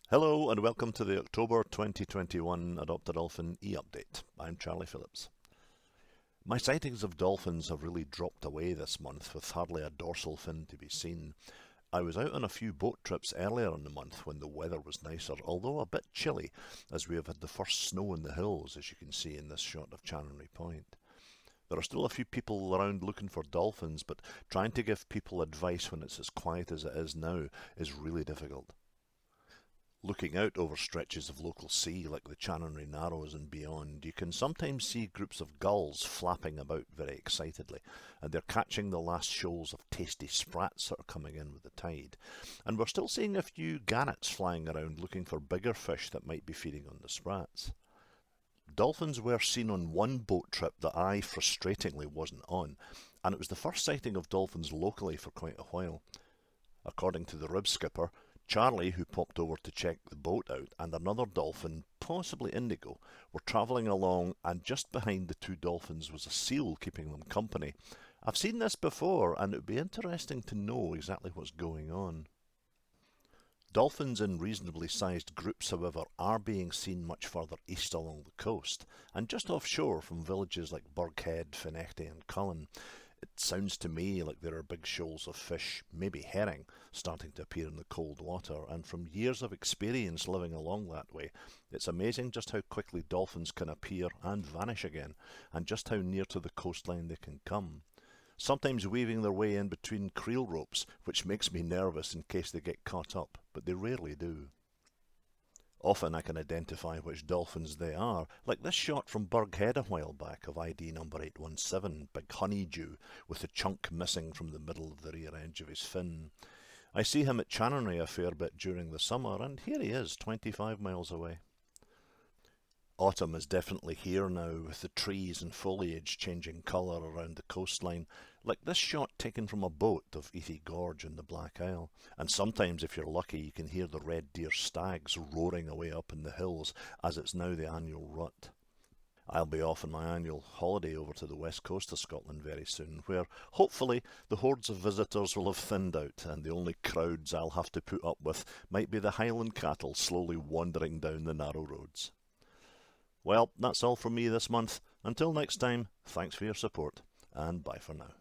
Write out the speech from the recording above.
Hello and welcome to the October 2021 Adopt a Dolphin e-update. I'm Charlie Phillips. My sightings of dolphins have really dropped away this month with hardly a dorsal fin to be seen. I was out on a few boat trips earlier in the month when the weather was nicer, although a bit chilly, as we have had the first snow in the hills, as you can see in this shot of Chanonry Point. There are still a few people around looking for dolphins, but trying to give people advice when it's as quiet as it is now is really difficult. Looking out over stretches of local sea like the Chanonry Narrows and beyond, you can sometimes see groups of gulls flapping about very excitedly, and they're catching the last shoals of tasty sprats that are coming in with the tide. And we're still seeing a few gannets flying around looking for bigger fish that might be feeding on the sprats. Dolphins were seen on one boat trip that I frustratingly wasn't on, and it was the first sighting of dolphins locally for quite a while. According to the rib skipper, Charlie, who popped over to check the boat out, and another dolphin, possibly indigo, were travelling along, and just behind the two dolphins was a seal keeping them company. I've seen this before, and it would be interesting to know exactly what's going on. Dolphins in reasonably sized groups, however, are being seen much further east along the coast, and just offshore from villages like Burghead, Finechty and Cullen. It sounds to me like there are big shoals of fish, maybe herring, starting to appear in the cold water, and from years of experience living along that way, it's amazing just how quickly dolphins can appear and vanish again, and just how near to the coastline they can come. Sometimes weaving their way in between creel ropes, which makes me nervous in case they get caught up, but they rarely do. Often I can identify which dolphins they are, like this shot from Burghead a while back of ID number 817, big honeydew, with a chunk missing from the middle of the rear edge of his fin. I see him at Chanonry a fair bit during the summer, and here he is, 25 miles away. Autumn is definitely here now, with the trees and foliage changing colour around the coastline, like this shot taken from a boat of Ethy Gorge in the Black Isle. And sometimes, if you're lucky, you can hear the red deer stags roaring away up in the hills, as it's now the annual rut. I'll be off on my annual holiday over to the west coast of Scotland very soon, where hopefully the hordes of visitors will have thinned out, and the only crowds I'll have to put up with might be the Highland cattle slowly wandering down the narrow roads. Well, that's all from me this month. Until next time, thanks for your support, and bye for now.